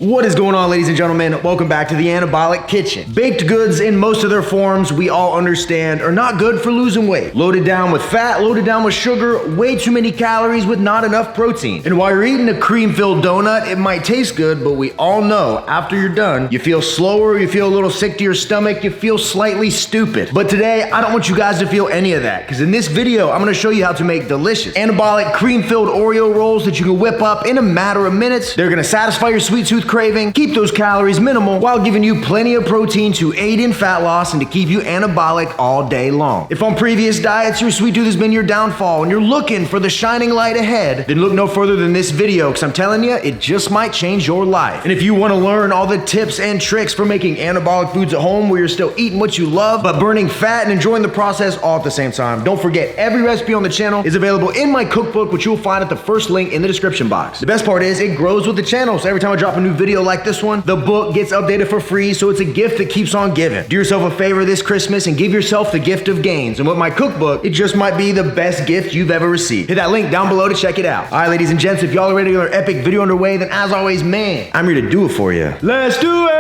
What is going on, ladies and gentlemen? Welcome back to the Anabolic Kitchen. Baked goods in most of their forms, we all understand, are not good for losing weight. Loaded down with fat, loaded down with sugar, way too many calories with not enough protein. And while you're eating a cream-filled donut, it might taste good, but we all know after you're done, you feel slower, you feel a little sick to your stomach, you feel slightly stupid. But today, I don't want you guys to feel any of that, because in this video, I'm gonna show you how to make delicious anabolic cream-filled Oreo rolls that you can whip up in a matter of minutes. They're gonna satisfy your sweet tooth craving, keep those calories minimal, while giving you plenty of protein to aid in fat loss and to keep you anabolic all day long. If on previous diets, your sweet tooth has been your downfall and you're looking for the shining light ahead, then look no further than this video, because I'm telling you, it just might change your life. And if you wanna learn all the tips and tricks for making anabolic foods at home where you're still eating what you love, but burning fat and enjoying the process all at the same time, don't forget, every recipe on the channel is available in my cookbook, which you'll find at the first link in the description box. The best part is it grows with the channel, so every time I drop a new video like this one, the book gets updated for free, so it's a gift that keeps on giving. Do yourself a favor this Christmas and give yourself the gift of gains. And with my cookbook, it just might be the best gift you've ever received. Hit that link down below to check it out. All right, ladies and gents, if y'all are ready to get an epic video underway, then as always, man, I'm here to do it for you. Let's do it!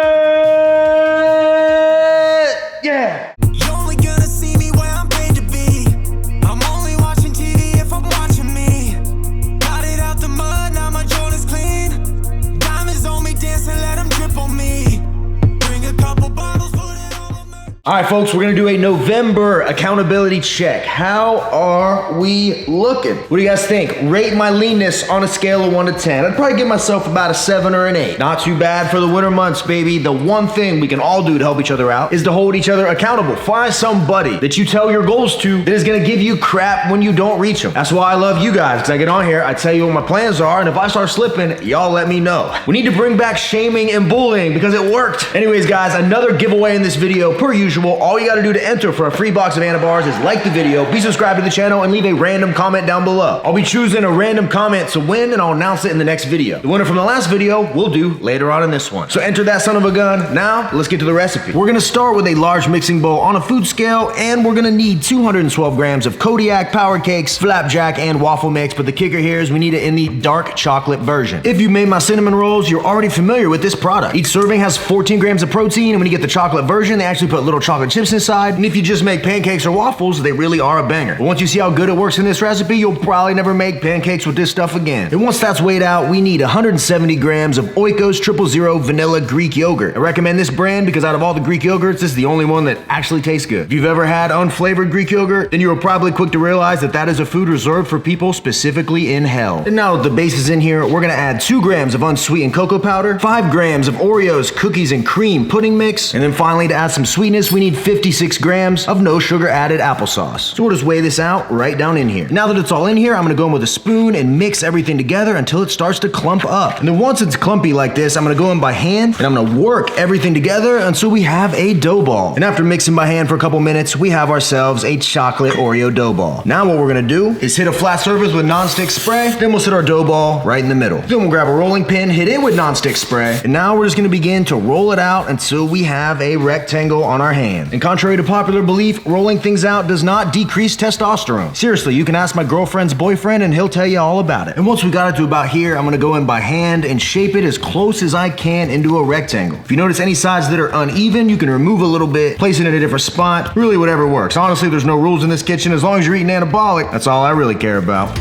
Yeah! All right, folks, we're gonna do a November accountability check. How are we looking? What do you guys think? Rate my leanness on a scale of 1 to 10. I'd probably give myself about a 7 or an 8. Not too bad for the winter months, baby. The one thing we can all do to help each other out is to hold each other accountable. Find somebody that you tell your goals to that is gonna give you crap when you don't reach them. That's why I love you guys, because I get on here, I tell you what my plans are, and if I start slipping, y'all let me know. We need to bring back shaming and bullying because it worked. Anyways, guys, another giveaway in this video, per usual. All you gotta do to enter for a free box of Anabars is like the video, be subscribed to the channel, and leave a random comment down below. I'll be choosing a random comment to win, and I'll announce it in the next video. The winner from the last video we'll do later on in this one. So enter that son of a gun. Now, let's get to the recipe. We're gonna start with a large mixing bowl on a food scale, and we're gonna need 212 grams of Kodiak, Power Cakes, Flapjack, and waffle mix, but the kicker here is we need it in the dark chocolate version. If you made my cinnamon rolls, you're already familiar with this product. Each serving has 14 grams of protein, and when you get the chocolate version, they actually put little chocolate chips inside, and if you just make pancakes or waffles, they really are a banger. But once you see how good it works in this recipe, you'll probably never make pancakes with this stuff again. And once that's weighed out, we need 170 grams of Oikos 000 vanilla Greek yogurt. I recommend this brand because out of all the Greek yogurts, this is the only one that actually tastes good. If you've ever had unflavored Greek yogurt, then you were probably quick to realize that that is a food reserved for people specifically in hell. And now the base is in here, we're gonna add 2 grams of unsweetened cocoa powder, 5 grams of Oreos, cookies, and cream pudding mix, and then finally to add some sweetness, we need 56 grams of no sugar added applesauce. So we'll just weigh this out right down in here. Now that it's all in here, I'm gonna go in with a spoon and mix everything together until it starts to clump up. And then once it's clumpy like this, I'm gonna go in by hand and I'm gonna work everything together until we have a dough ball. And after mixing by hand for a couple minutes, we have ourselves a chocolate Oreo dough ball. Now what we're gonna do is hit a flat surface with nonstick spray, then we'll set our dough ball right in the middle. Then we'll grab a rolling pin, hit it with nonstick spray, and now we're just gonna begin to roll it out until we have a rectangle on our hand. And contrary to popular belief, rolling things out does not decrease testosterone. Seriously, you can ask my girlfriend's boyfriend and he'll tell you all about it. And once we got it to about here, I'm gonna go in by hand and shape it as close as I can into a rectangle. If you notice any sides that are uneven, you can remove a little bit, place it in a different spot, really whatever works. Honestly, there's no rules in this kitchen. As long as you're eating anabolic, that's all I really care about.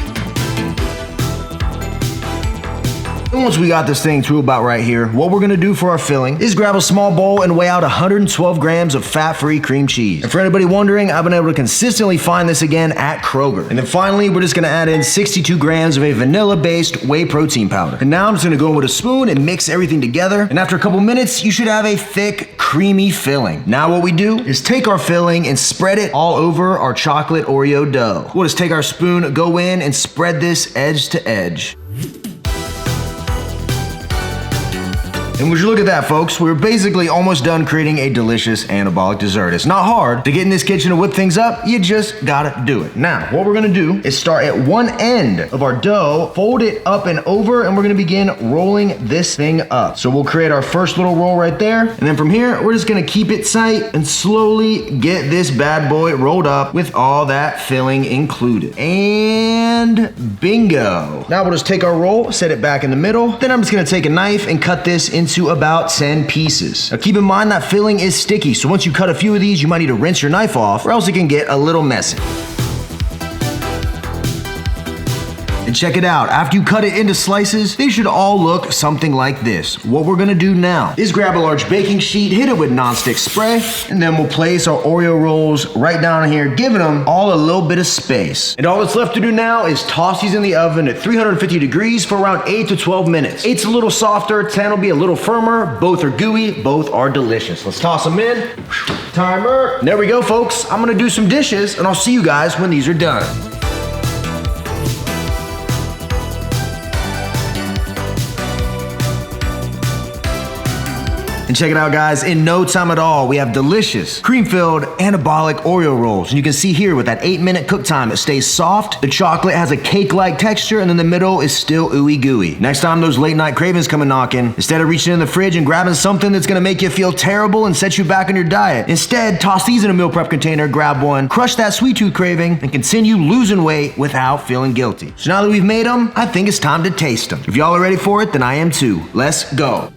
And once we got this thing to about right here, what we're gonna do for our filling is grab a small bowl and weigh out 112 grams of fat-free cream cheese. And for anybody wondering, I've been able to consistently find this again at Kroger. And then finally, we're just gonna add in 62 grams of a vanilla-based whey protein powder. And now I'm just gonna go in with a spoon and mix everything together. And after a couple minutes, you should have a thick, creamy filling. Now what we do is take our filling and spread it all over our chocolate Oreo dough. We'll just take our spoon, go in, and spread this edge to edge. And would you look at that, folks? We're basically almost done creating a delicious anabolic dessert. It's not hard to get in this kitchen and whip things up. You just gotta do it. Now, what we're gonna do is start at one end of our dough, fold it up and over, and we're gonna begin rolling this thing up. So we'll create our first little roll right there. And then from here, we're just gonna keep it tight and slowly get this bad boy rolled up with all that filling included. And bingo. Now we'll just take our roll, set it back in the middle. Then I'm just gonna take a knife and cut this into into about 10 pieces. Now keep in mind that filling is sticky, so once you cut a few of these, you might need to rinse your knife off, or else it can get a little messy. And check it out, after you cut it into slices, they should all look something like this. What we're gonna do now is grab a large baking sheet, hit it with nonstick spray, and then we'll place our Oreo rolls right down here, giving them all a little bit of space. And all that's left to do now is toss these in the oven at 350 degrees for around 8 to 12 minutes. 8's a little softer, 10 will be a little firmer. Both are gooey, both are delicious. Let's toss them in. Timer. There we go, folks. I'm gonna do some dishes, and I'll see you guys when these are done. And check it out, guys, in no time at all, we have delicious, cream-filled, anabolic Oreo rolls. And you can see here with that 8-minute cook time, it stays soft, the chocolate has a cake-like texture, and then the middle is still ooey-gooey. Next time those late-night cravings come knocking, instead of reaching in the fridge and grabbing something that's gonna make you feel terrible and set you back on your diet, instead, toss these in a meal prep container, grab one, crush that sweet tooth craving, and continue losing weight without feeling guilty. So now that we've made them, I think it's time to taste them. If y'all are ready for it, then I am too. Let's go.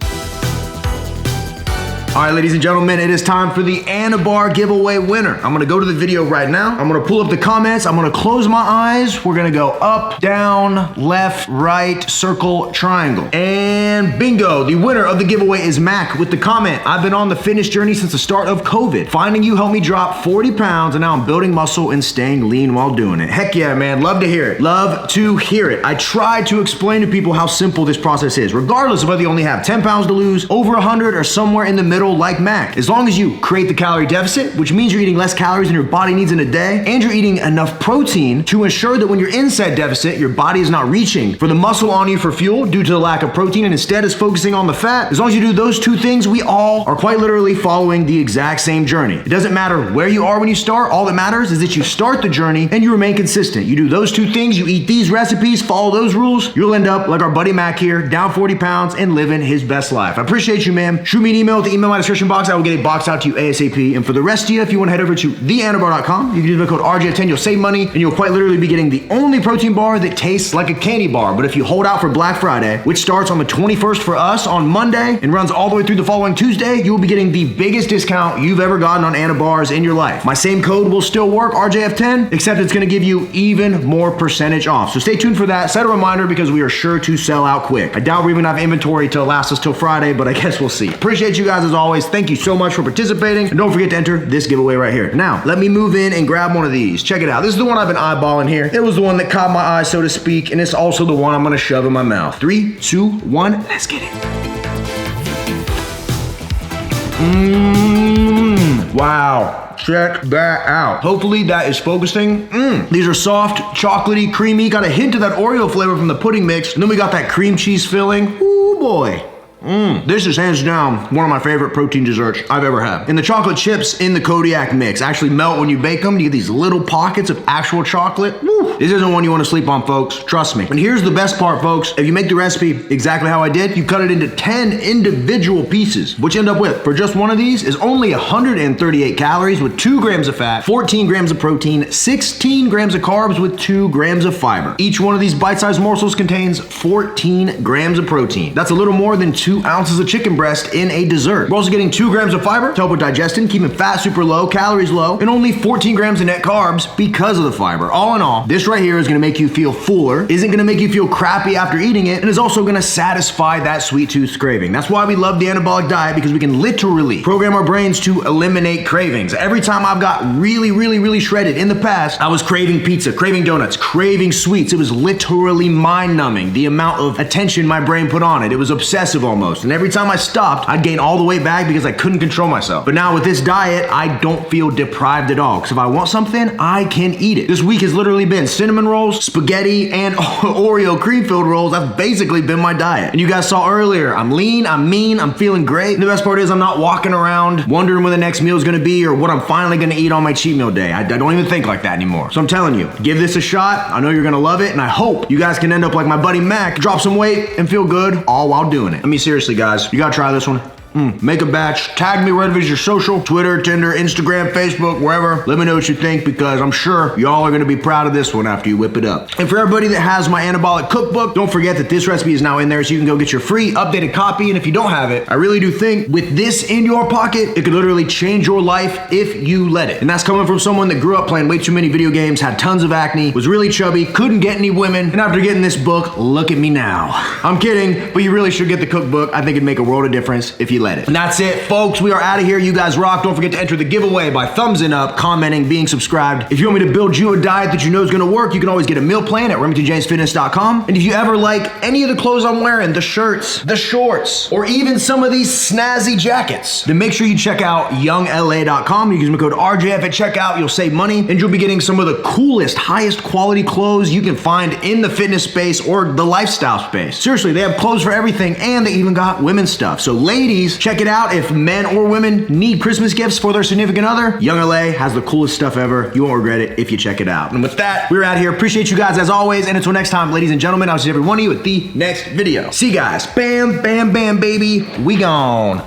All right, ladies and gentlemen, it is time for the Anabar giveaway winner. I'm gonna go to the video right now. I'm gonna pull up the comments. I'm gonna close my eyes. We're gonna go up, down, left, right, circle, triangle. And bingo, the winner of the giveaway is Mac with the comment, I've been on the fitness journey since the start of COVID. Finding you helped me drop 40 pounds and now I'm building muscle and staying lean while doing it. Heck yeah, man, love to hear it. Love to hear it. I try to explain to people how simple this process is, regardless of whether you only have 10 pounds to lose, over 100, or somewhere in the middle like Mac. As long as you create the calorie deficit, which means you're eating less calories than your body needs in a day, and you're eating enough protein to ensure that when you're in said deficit, your body is not reaching for the muscle on you for fuel due to the lack of protein and instead is focusing on the fat. As long as you do those two things, we all are quite literally following the exact same journey. It doesn't matter where you are when you start. All that matters is that you start the journey and you remain consistent. You do those two things, you eat these recipes, follow those rules, you'll end up like our buddy Mac here, down 40 pounds and living his best life. I appreciate you, man. Shoot me an email at the email in my description box. I will get a box out to you ASAP. And for the rest of you, if you want to head over to theanabar.com, you can use the code RJ10, you'll save money, and you'll quite literally be getting the only protein bar that tastes like a candy bar. But if you hold out for Black Friday, which starts on the 21st for us on Monday and runs all the way through the following Tuesday, you will be getting the biggest discount you've ever gotten on Anabars in your life. My same code will still work, RJF10, except it's going to give you even more percentage off. So stay tuned for that. Set a reminder because we are sure to sell out quick. I doubt we're even have inventory to last us till Friday, but I guess we'll see. Appreciate you guys as always. Thank you so much for participating, and don't forget to enter this giveaway right here. Now, let me move in and grab one of these. Check it out. This is the one I've been eyeballing here. It was the one that caught my eye, so to speak, and it's also the one I'm gonna shove in my mouth. 3, 2, 1, let's get it. Wow. Check that out. Hopefully that is focusing. These are soft, chocolatey, creamy. Got a hint of that Oreo flavor from the pudding mix, and then we got that cream cheese filling. Ooh boy. This is hands down one of my favorite protein desserts I've ever had. And the chocolate chips in the Kodiak mix actually melt when you bake them. You get these little pockets of actual chocolate. Woo. This isn't one you want to sleep on, folks. Trust me. And here's the best part, folks. If you make the recipe exactly how I did, you cut it into 10 individual pieces. What you end up with for just one of these is only 138 calories with 2 grams of fat, 14 grams of protein, 16 grams of carbs with 2 grams of fiber. Each one of these bite-sized morsels contains 14 grams of protein. That's a little more than 2 ounces of chicken breast in a dessert. We're also getting 2 grams of fiber to help with digestion, keeping fat super low, calories low, and only 14 grams of net carbs because of the fiber. All in all, this right here is gonna make you feel fuller, isn't gonna make you feel crappy after eating it, and is also gonna satisfy that sweet tooth craving. That's why we love the anabolic diet, because we can literally program our brains to eliminate cravings. Every time I've got really shredded in the past, I was craving pizza, craving donuts, craving sweets. It was literally mind-numbing, the amount of attention my brain put on it. It was obsessive almost. And every time I stopped, I'd gain all the way back because I couldn't control myself. But now with this diet, I don't feel deprived at all. Because if I want something, I can eat it. This week has literally been cinnamon rolls, spaghetti, and Oreo cream-filled rolls. That's basically been my diet. And you guys saw earlier, I'm lean, I'm mean, I'm feeling great. And the best part is I'm not walking around wondering when the next meal is gonna be or what I'm finally gonna eat on my cheat meal day. I don't even think like that anymore. So I'm telling you, give this a shot. I know you're gonna love it, and I hope you guys can end up like my buddy Mac, drop some weight and feel good all while doing it. Let me seriously, guys, you gotta try this one. Make a batch, tag me wherever is your social, Twitter, Tinder, Instagram, Facebook, wherever. Let me know what you think because I'm sure y'all are gonna be proud of this one after you whip it up. And for everybody that has my Anabolic cookbook, don't forget that this recipe is now in there so you can go get your free updated copy. And if you don't have it, I really do think with this in your pocket, it could literally change your life if you let it. And that's coming from someone that grew up playing way too many video games, had tons of acne, was really chubby, couldn't get any women, and after getting this book, look at me now. I'm kidding, but you really should get the cookbook. I think it'd make a world of difference if you let it. And that's it, folks. We are out of here. You guys rock. Don't forget to enter the giveaway by thumbsing up, commenting, being subscribed. If you want me to build you a diet that you know is gonna work, you can always get a meal plan at RemingtonJamesFitness.com. And if you ever like any of the clothes I'm wearing, the shirts, the shorts, or even some of these snazzy jackets, then make sure you check out YoungLA.com. You use my code RJF at checkout. You'll save money, and you'll be getting some of the coolest, highest quality clothes you can find in the fitness space or the lifestyle space. Seriously, they have clothes for everything, and they even got women's stuff. So ladies, check it out. If men or women need Christmas gifts for their significant other, Young LA has the coolest stuff ever. You won't regret it if you check it out. And with that, we're out of here. Appreciate you guys as always. And until next time, ladies and gentlemen, I'll see every one of you at the next video. See you guys. Bam, bam, bam, baby. We gone.